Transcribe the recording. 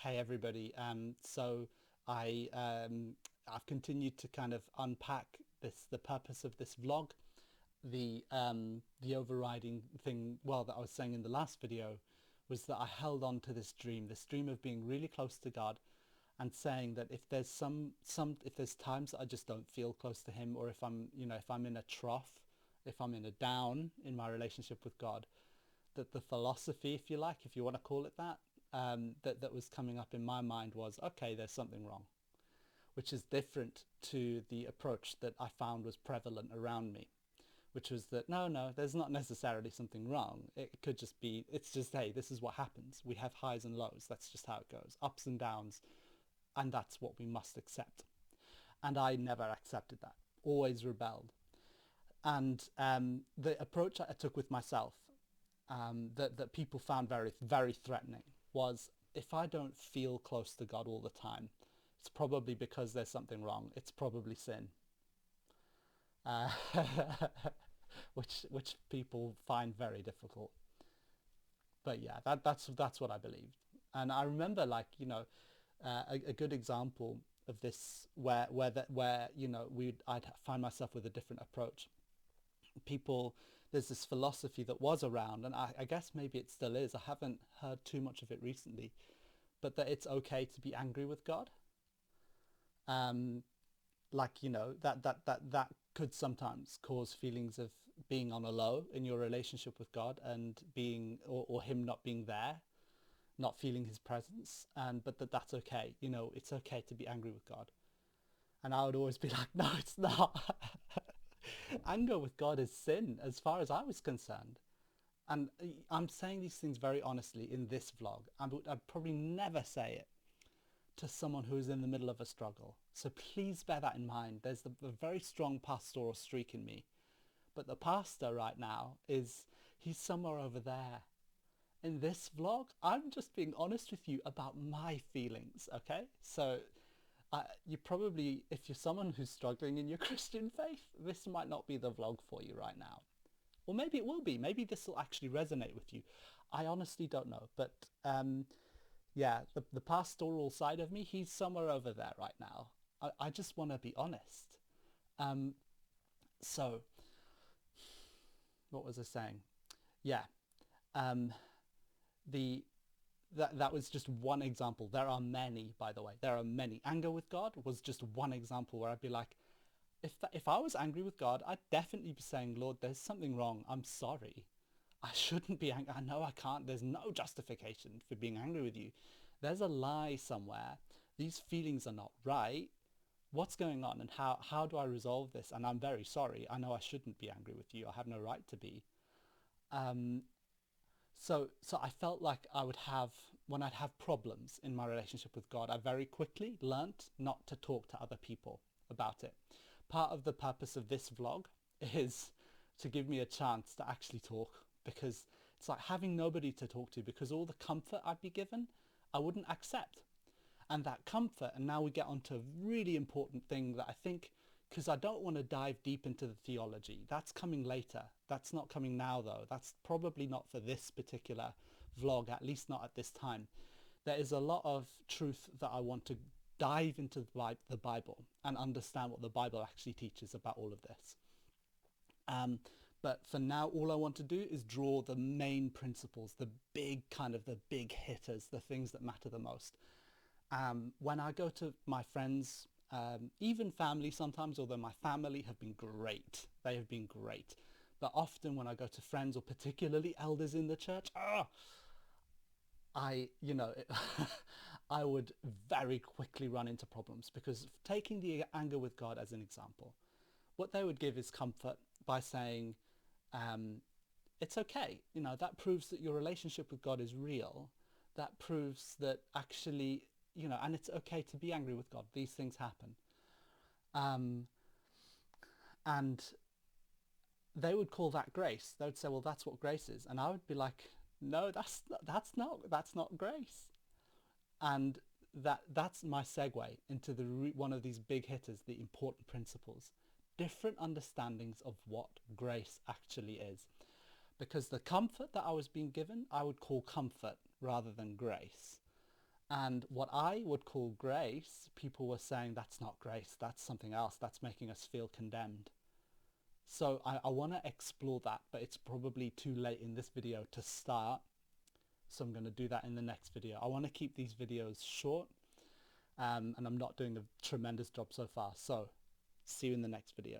Hey everybody. I've continued to kind of unpack the purpose of this vlog. The overriding thing, well, that I was saying in the last video was that I held on to this dream of being really close to God, and saying that if there's if there's times that I just don't feel close to him, or if I'm in a trough, if I'm in a down in my relationship with God, that the philosophy, if you like, if you want to call it that, that was coming up in my mind was, okay, there's something wrong, which is different to the approach that I found was prevalent around me, which was that no, there's not necessarily something wrong. It could just be, it's just, hey, this is what happens. We have highs and lows. That's just how it goes, ups and downs, and that's what we must accept. And I never accepted that, always rebelled. And the approach I took with myself, that people found very, very threatening, was if I don't feel close to God all the time, it's probably because there's something wrong. It's probably sin, uh, which people find very difficult. But yeah, that's what I believed. And I remember, a good example of this, where I'd find myself with a different approach. People, there's this philosophy that was around, and I guess maybe it still is. I haven't heard too much of it recently, but that it's okay to be angry with God. Um, that could sometimes cause feelings of being on a low in your relationship with God, and being, or him not being there, not feeling his presence, and but that's okay. It's okay to be angry with God. And I would always be like, no, it's not. Anger with God is sin, as far as I was concerned. And I'm saying these things very honestly in this vlog. I'd probably never say it to someone who is in the middle of a struggle. So please bear that in mind. There's a very strong pastoral streak in me. But the pastor right now he's somewhere over there. In this vlog, I'm just being honest with you about my feelings, okay? So you probably, if you're someone who's struggling in your Christian faith, this might not be the vlog for you right now. Or maybe it will be. Maybe this will actually resonate with you. I honestly don't know. But yeah, the pastoral side of me, he's somewhere over there right now. I just want to be honest. Um, so, what was I saying? Yeah, um, the that was just one example. There are many, by the way. There are many. Anger with God was just one example where I'd be like, if I was angry with God, I'd definitely be saying, Lord, there's something wrong. I'm sorry. I shouldn't be angry. I know I can't. There's no justification for being angry with you. There's a lie somewhere. These feelings are not right. What's going on, and how do I resolve this? And I'm very sorry. I know I shouldn't be angry with you. I have no right to be. Um, so I felt like when I'd have problems in my relationship with God, I very quickly learnt not to talk to other people about it. Part of the purpose of this vlog is to give me a chance to actually talk, because it's like having nobody to talk to, because all the comfort I'd be given, I wouldn't accept. And that comfort, and now we get onto a really important thing that I think, because I don't want to dive deep into the theology. That's coming later. That's not coming now, though. That's probably not for this particular vlog, at least not at this time. There is a lot of truth that I want to dive into the Bible and understand what the Bible actually teaches about all of this. But for now, all I want to do is draw the main principles, the big hitters, the things that matter the most. When I go to my friends, even family sometimes, although my family have been great, they have been great. But often when I go to friends, or particularly elders in the church, I, you know, it, I would very quickly run into problems, because taking the anger with God as an example, what they would give is comfort by saying, um, it's okay. That proves that your relationship with God is real. That proves that actually, and it's okay to be angry with God. These things happen. Um, and they would call that grace. They would say, well, that's what grace is. And I would be like, no, that's not grace. And that's my segue into one of these big hitters, the important principles. Different understandings of what grace actually is. Because the comfort that I was being given, I would call comfort rather than grace. And what I would call grace, people were saying that's not grace, that's something else, that's making us feel condemned. So I want to explore that, but it's probably too late in this video to start. So I'm going to do that in the next video. I want to keep these videos short, and I'm not doing a tremendous job so far. So see you in the next video.